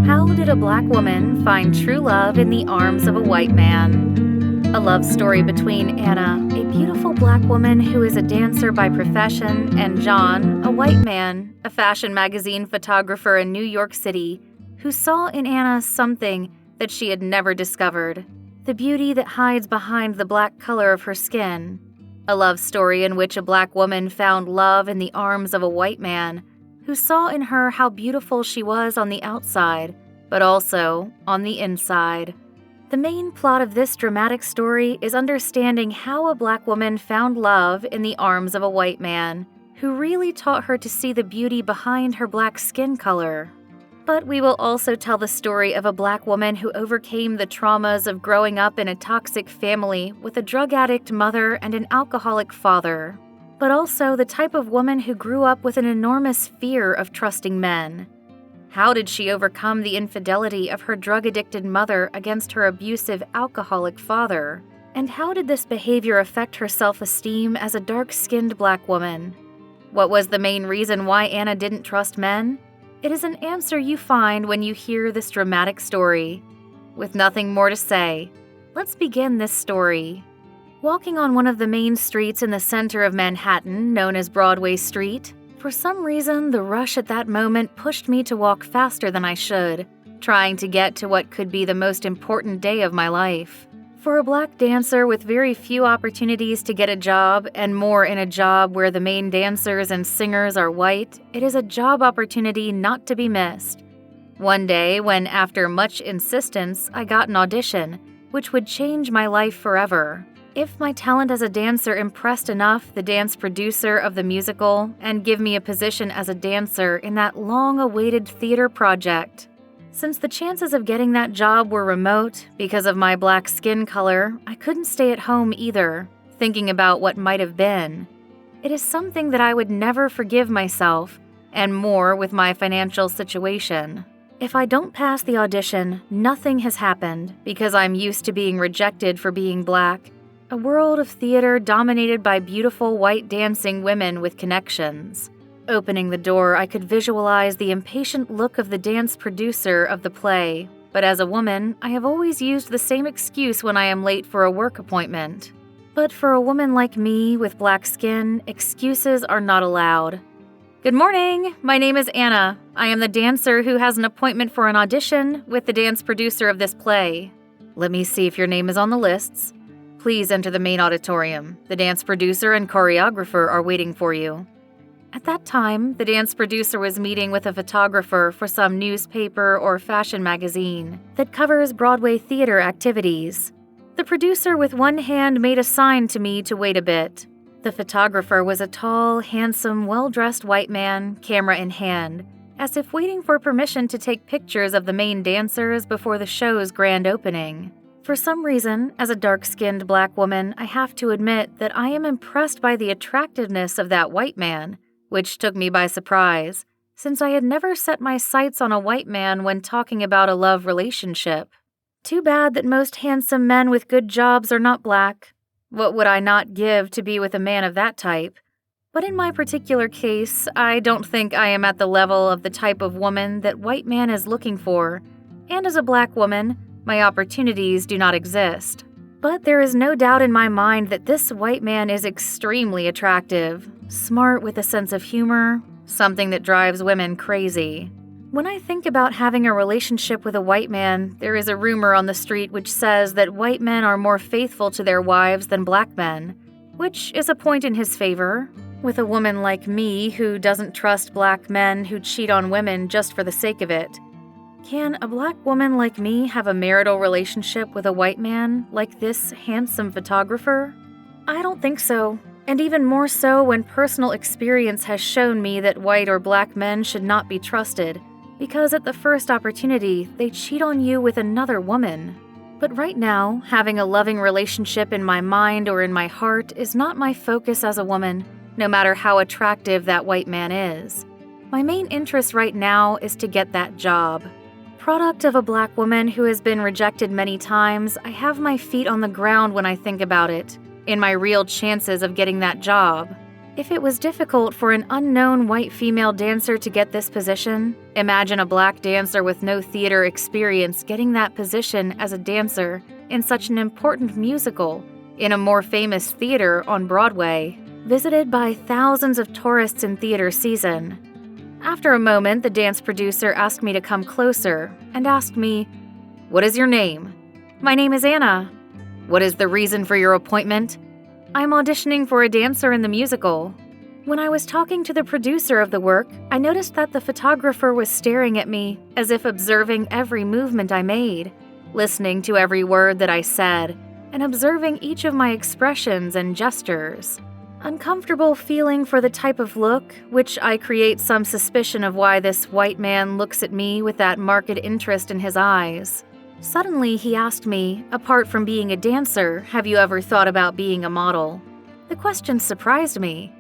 How did a black woman find true love in the arms of a white man? A love story between Anna, a beautiful black woman who is a dancer by profession, and John, a white man, a fashion magazine photographer in New York City, who saw in Anna something that she had never discovered, the beauty that hides behind the black color of her skin. A love story in which a black woman found love in the arms of a white man who saw in her how beautiful she was on the outside, but also on the inside. The main plot of this dramatic story is understanding how a black woman found love in the arms of a white man, who really taught her to see the beauty behind her black skin color. But we will also tell the story of a black woman who overcame the traumas of growing up in a toxic family with a drug addict mother and an alcoholic father, but also the type of woman who grew up with an enormous fear of trusting men. How did she overcome the infidelity of her drug-addicted mother against her abusive alcoholic father? And how did this behavior affect her self-esteem as a dark-skinned black woman? What was the main reason why Anna didn't trust men? It is an answer you find when you hear this dramatic story. With nothing more to say, let's begin this story. Walking on one of the main streets in the center of Manhattan, known as Broadway Street, for some reason the rush at that moment pushed me to walk faster than I should, trying to get to what could be the most important day of my life. For a black dancer with very few opportunities to get a job, and more in a job where the main dancers and singers are white, it is a job opportunity not to be missed. One day, when after much insistence, I got an audition, which would change my life forever. If my talent as a dancer impressed enough the dance producer of the musical and give me a position as a dancer in that long-awaited theater project. Since the chances of getting that job were remote because of my black skin color, I couldn't stay at home either, thinking about what might have been. It is something that I would never forgive myself, and more with my financial situation. If I don't pass the audition, nothing has happened because I'm used to being rejected for being black. A world of theater dominated by beautiful white dancing women with connections. Opening the door, I could visualize the impatient look of the dance producer of the play, but as a woman, I have always used the same excuse when I am late for a work appointment. But for a woman like me with black skin, excuses are not allowed. Good morning, my name is Anna. I am the dancer who has an appointment for an audition with the dance producer of this play. Let me see if your name is on the lists. Please enter the main auditorium. The dance producer and choreographer are waiting for you. At that time, the dance producer was meeting with a photographer for some newspaper or fashion magazine that covers Broadway theater activities. The producer with one hand made a sign to me to wait a bit. The photographer was a tall, handsome, well-dressed white man, camera in hand, as if waiting for permission to take pictures of the main dancers before the show's grand opening. For some reason, as a dark-skinned black woman, I have to admit that I am impressed by the attractiveness of that white man, which took me by surprise, since I had never set my sights on a white man when talking about a love relationship. Too bad that most handsome men with good jobs are not black. What would I not give to be with a man of that type? But in my particular case, I don't think I am at the level of the type of woman that white man is looking for, and as a black woman, my opportunities do not exist. But there is no doubt in my mind that this white man is extremely attractive, smart with a sense of humor, something that drives women crazy. When I think about having a relationship with a white man, there is a rumor on the street which says that white men are more faithful to their wives than black men, which is a point in his favor. With a woman like me who doesn't trust black men who cheat on women just for the sake of it. Can a black woman like me have a marital relationship with a white man like this handsome photographer? I don't think so, and even more so when personal experience has shown me that white or black men should not be trusted, because at the first opportunity, they cheat on you with another woman. But right now, having a loving relationship in my mind or in my heart is not my focus as a woman, no matter how attractive that white man is. My main interest right now is to get that job. Product of a black woman who has been rejected many times, I have my feet on the ground when I think about it, in my real chances of getting that job. If it was difficult for an unknown white female dancer to get this position, imagine a black dancer with no theater experience getting that position as a dancer in such an important musical in a more famous theater on Broadway, visited by thousands of tourists in theater season. After a moment, the dance producer asked me to come closer and asked me, "What is your name?" "My name is Anna." "What is the reason for your appointment?" "I'm auditioning for a dancer in the musical." When I was talking to the producer of the work, I noticed that the photographer was staring at me as if observing every movement I made, listening to every word that I said, and observing each of my expressions and gestures. Uncomfortable feeling for the type of look, which I create some suspicion of why this white man looks at me with that marked interest in his eyes. Suddenly, he asked me, apart from being a dancer, have you ever thought about being a model? The question surprised me.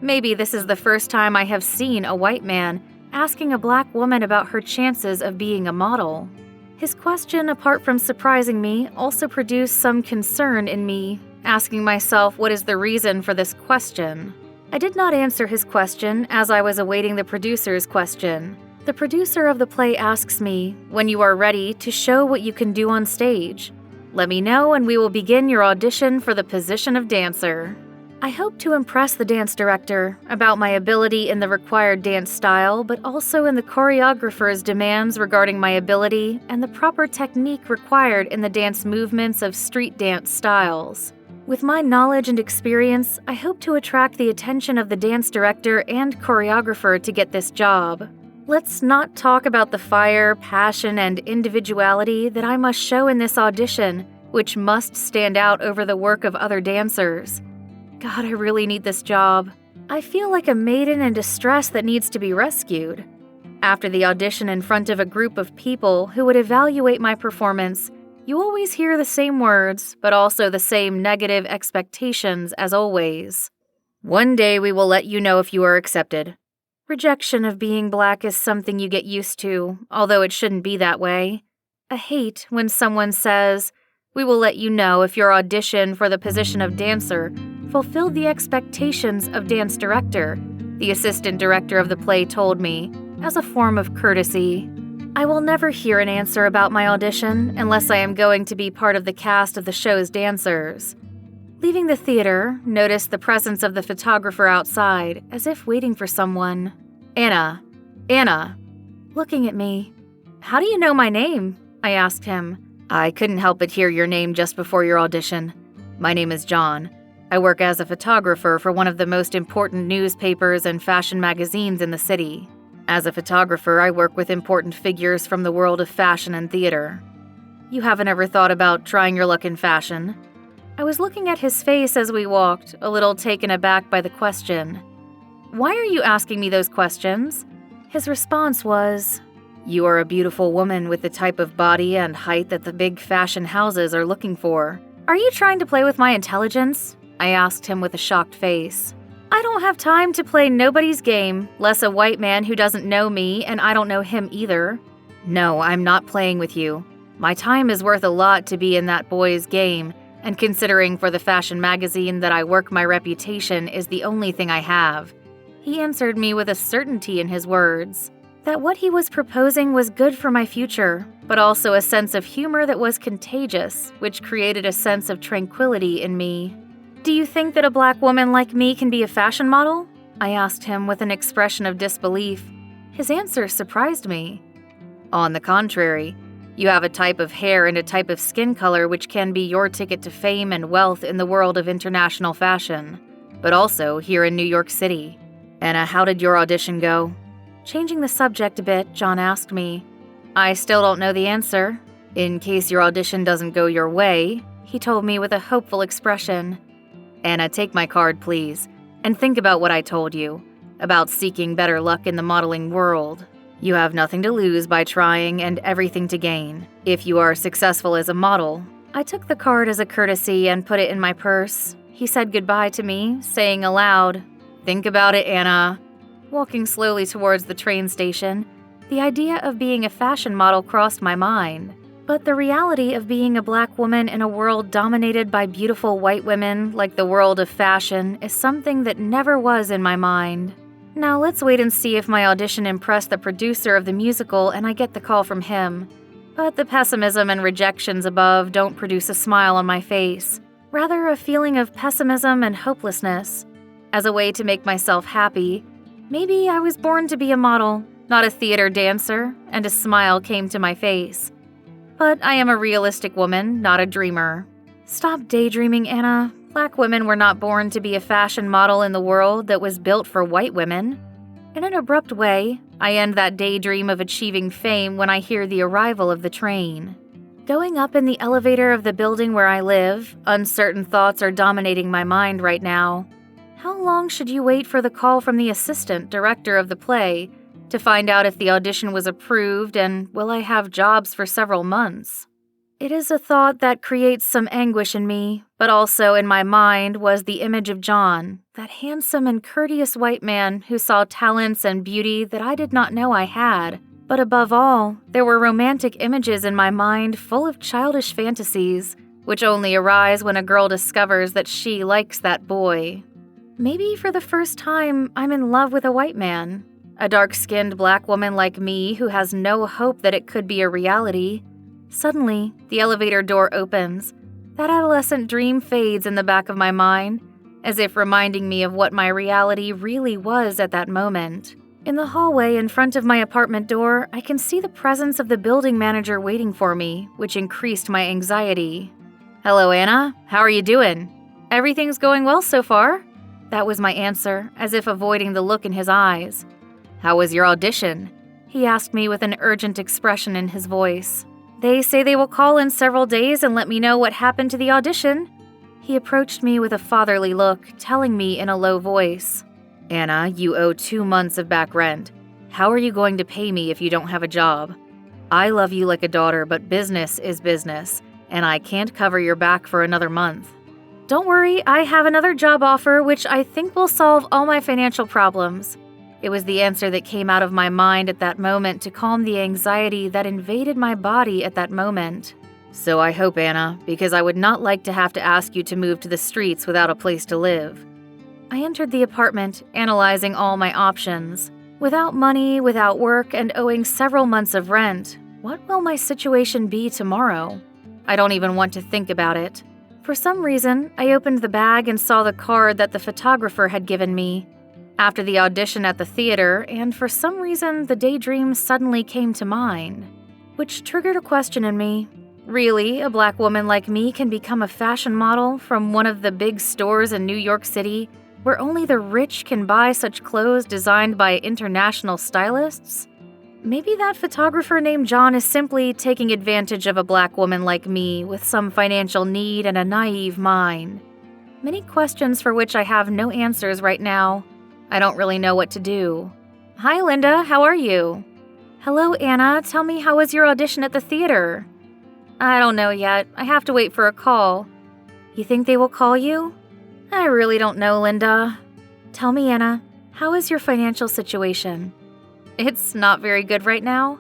Maybe this is the first time I have seen a white man asking a black woman about her chances of being a model. His question, apart from surprising me, also produced some concern in me, asking myself what is the reason for this question. I did not answer his question as I was awaiting the producer's question. The producer of the play asks me, when you are ready to show what you can do on stage, let me know and we will begin your audition for the position of dancer. I hope to impress the dance director about my ability in the required dance style, but also in the choreographer's demands regarding my ability and the proper technique required in the dance movements of street dance styles. With my knowledge and experience, I hope to attract the attention of the dance director and choreographer to get this job. Let's not talk about the fire, passion, and individuality that I must show in this audition, which must stand out over the work of other dancers. God, I really need this job. I feel like a maiden in distress that needs to be rescued. After the audition in front of a group of people who would evaluate my performance, you always hear the same words, but also the same negative expectations as always. One day we will let you know if you are accepted. Rejection of being black is something you get used to, although it shouldn't be that way. I hate when someone says, we will let you know if your audition for the position of dancer fulfilled the expectations of dance director, the assistant director of the play told me, as a form of courtesy. I will never hear an answer about my audition unless I am going to be part of the cast of the show's dancers. Leaving the theater, noticed the presence of the photographer outside, as if waiting for someone. Anna. Looking at me. How do you know my name? I asked him. I couldn't help but hear your name just before your audition. My name is John. I work as a photographer for one of the most important newspapers and fashion magazines in the city. As a photographer, I work with important figures from the world of fashion and theater. You haven't ever thought about trying your luck in fashion? I was looking at his face as we walked, a little taken aback by the question. Why are you asking me those questions? His response was, you are a beautiful woman with the type of body and height that the big fashion houses are looking for. Are you trying to play with my intelligence? I asked him with a shocked face. I don't have time to play nobody's game, less a white man who doesn't know me and I don't know him either. No, I'm not playing with you. My time is worth a lot to be in that boy's game, and considering for the fashion magazine that I work, my reputation is the only thing I have. He answered me with a certainty in his words, that what he was proposing was good for my future, but also a sense of humor that was contagious, which created a sense of tranquility in me. Do you think that a black woman like me can be a fashion model? I asked him with an expression of disbelief. His answer surprised me. On the contrary, you have a type of hair and a type of skin color which can be your ticket to fame and wealth in the world of international fashion, but also here in New York City. Anna, how did your audition go? Changing the subject a bit, John asked me. I still don't know the answer. In case your audition doesn't go your way, he told me with a hopeful expression. Anna, take my card, please, and think about what I told you, about seeking better luck in the modeling world. You have nothing to lose by trying and everything to gain, if you are successful as a model. I took the card as a courtesy and put it in my purse. He said goodbye to me, saying aloud, think about it, Anna. Walking slowly towards the train station, the idea of being a fashion model crossed my mind. But the reality of being a black woman in a world dominated by beautiful white women, like the world of fashion, is something that never was in my mind. Now let's wait and see if my audition impressed the producer of the musical and I get the call from him. But the pessimism and rejections above don't produce a smile on my face, rather a feeling of pessimism and hopelessness. As a way to make myself happy, maybe I was born to be a model, not a theater dancer, and a smile came to my face. But I am a realistic woman, not a dreamer. Stop daydreaming, Anna. Black women were not born to be a fashion model in the world that was built for white women. In an abrupt way, I end that daydream of achieving fame when I hear the arrival of the train. Going up in the elevator of the building where I live, uncertain thoughts are dominating my mind right now. How long should you wait for the call from the assistant director of the play to find out if the audition was approved and will I have jobs for several months? It is a thought that creates some anguish in me, but also in my mind was the image of John, that handsome and courteous white man who saw talents and beauty that I did not know I had. But above all, there were romantic images in my mind full of childish fantasies, which only arise when a girl discovers that she likes that boy. Maybe for the first time, I'm in love with a white man. A dark-skinned black woman like me who has no hope that it could be a reality. Suddenly, the elevator door opens. That adolescent dream fades in the back of my mind, as if reminding me of what my reality really was at that moment. In the hallway in front of my apartment door, I can see the presence of the building manager waiting for me, which increased my anxiety. "Hello, Anna. How are you doing? Everything's going well so far?" That was my answer, as if avoiding the look in his eyes. "How was your audition?" he asked me with an urgent expression in his voice. "They say they will call in several days and let me know what happened to the audition." He approached me with a fatherly look, telling me in a low voice, "Anna, you owe 2 months of back rent. How are you going to pay me if you don't have a job? I love you like a daughter, but business is business, and I can't cover your back for another month." "Don't worry, I have another job offer which I think will solve all my financial problems." It was the answer that came out of my mind at that moment to calm the anxiety that invaded my body at that moment. "So I hope, Anna, because I would not like to have to ask you to move to the streets without a place to live." I entered the apartment, analyzing all my options. Without money, without work, and owing several months of rent, what will my situation be tomorrow? I don't even want to think about it. For some reason, I opened the bag and saw the card that the photographer had given me. After the audition at the theater, and for some reason the daydream suddenly came to mind, which triggered a question in me. Really, a black woman like me can become a fashion model from one of the big stores in New York City, where only the rich can buy such clothes designed by international stylists? Maybe that photographer named John is simply taking advantage of a black woman like me with some financial need and a naive mind. Many questions for which I have no answers right now. I don't really know what to do. "Hi, Linda. How are you?" "Hello, Anna. Tell me, how was your audition at the theater?" "I don't know yet. I have to wait for a call." "You think they will call you?" "I really don't know, Linda." "Tell me, Anna, how is your financial situation?" "It's not very good right now."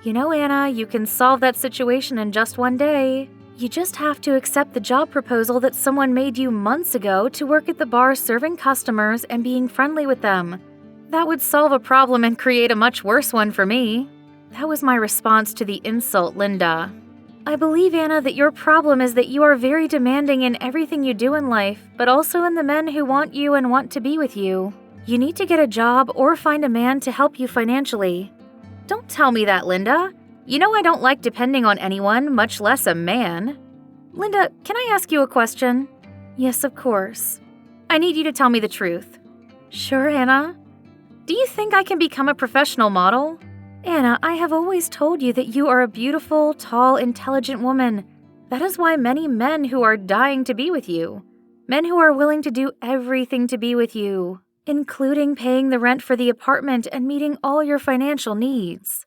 "You know, Anna, you can solve that situation in just one day. You just have to accept the job proposal that someone made you months ago to work at the bar serving customers and being friendly with them. That would solve a problem and create a much worse one for me." That was my response to the insult, Linda. "I believe, Anna, that your problem is that you are very demanding in everything you do in life, but also in the men who want you and want to be with you. You need to get a job or find a man to help you financially." "Don't tell me that, Linda. You know I don't like depending on anyone, much less a man." "Linda, can I ask you a question?" "Yes, of course." "I need you to tell me the truth." "Sure, Anna." "Do you think I can become a professional model?" "Anna, I have always told you that you are a beautiful, tall, intelligent woman. That is why many men who are dying to be with you. Men who are willing to do everything to be with you, including paying the rent for the apartment and meeting all your financial needs."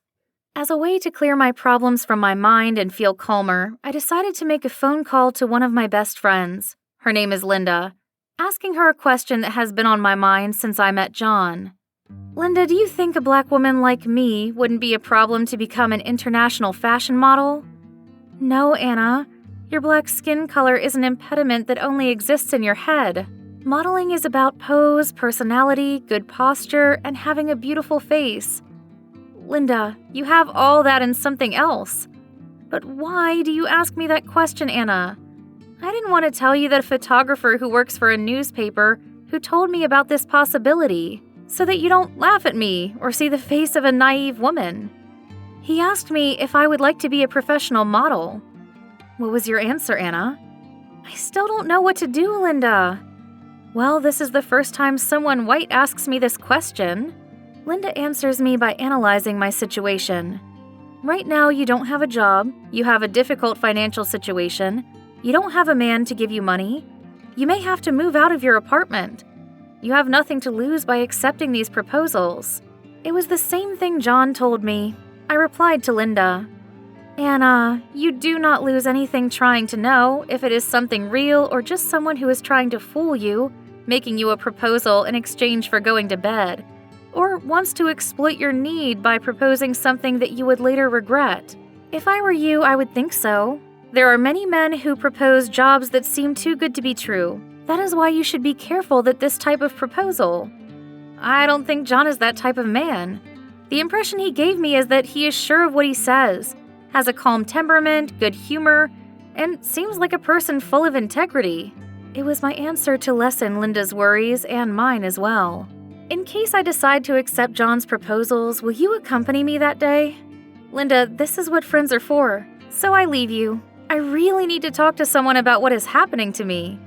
As a way to clear my problems from my mind and feel calmer, I decided to make a phone call to one of my best friends. Her name is Linda, asking her a question that has been on my mind since I met John. "Linda, do you think a black woman like me wouldn't be a problem to become an international fashion model?" No, Anna. Your black skin color is an impediment that only exists in your head. Modeling is about pose, personality, good posture, and having a beautiful face. Linda, you have all that and something else. But why do you ask me that question, Anna? I didn't want to tell you that a photographer who works for a newspaper who told me about this possibility, so that you don't laugh at me or see the face of a naive woman. He asked me if I would like to be a professional model. What was your answer, Anna? I still don't know what to do, Linda. Well, this is the first time someone white asks me this question. Linda answers me by analyzing my situation. Right now, you don't have a job, you have a difficult financial situation, you don't have a man to give you money, you may have to move out of your apartment. You have nothing to lose by accepting these proposals. It was the same thing John told me. I replied to Linda, Anna, you do not lose anything trying to know if it is something real or just someone who is trying to fool you, making you a proposal in exchange for going to bed, or wants to exploit your need by proposing something that you would later regret. If I were you, I would think so. There are many men who propose jobs that seem too good to be true. That is why you should be careful that this type of proposal. I don't think John is that type of man. The impression he gave me is that he is sure of what he says, has a calm temperament, good humor, and seems like a person full of integrity. It was my answer to lessen Linda's worries and mine as well. In case I decide to accept John's proposals, will you accompany me that day? Linda, this is what friends are for, so I leave you. I really need to talk to someone about what is happening to me.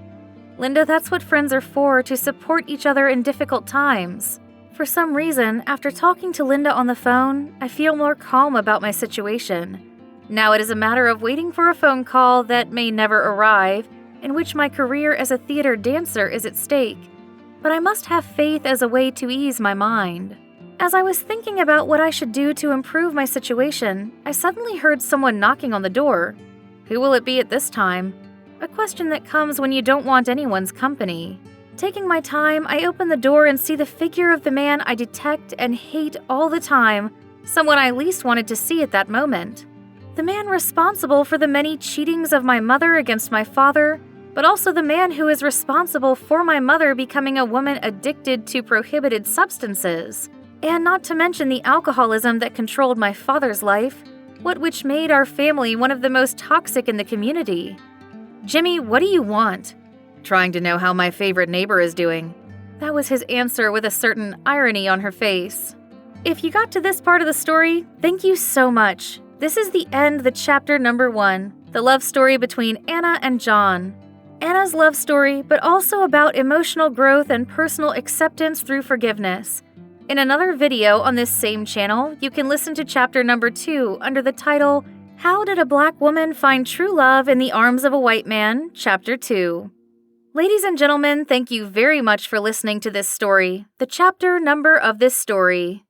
Linda, that's what friends are for, to support each other in difficult times. For some reason, after talking to Linda on the phone, I feel more calm about my situation. Now it is a matter of waiting for a phone call that may never arrive, in which my career as a theater dancer is at stake. But I must have faith as a way to ease my mind. As I was thinking about what I should do to improve my situation, I suddenly heard someone knocking on the door. Who will it be at this time? A question that comes when you don't want anyone's company. Taking my time, I open the door and see the figure of the man I detect and hate all the time, someone I least wanted to see at that moment. The man responsible for the many cheatings of my mother against my father, but also the man who is responsible for my mother becoming a woman addicted to prohibited substances. And not to mention the alcoholism that controlled my father's life, which made our family one of the most toxic in the community. Jimmy, what do you want? Trying to know how my favorite neighbor is doing. That was his answer with a certain irony on her face. If you got to this part of the story, thank you so much. This is the end, the chapter number 1, the love story between Anna and John. Anna's love story, but also about emotional growth and personal acceptance through forgiveness. In another video on this same channel, you can listen to chapter number 2 under the title, How Did a Black Woman Find True Love in the Arms of a White Man? Chapter 2. Ladies and gentlemen, thank you very much for listening to this story, the chapter number of this story.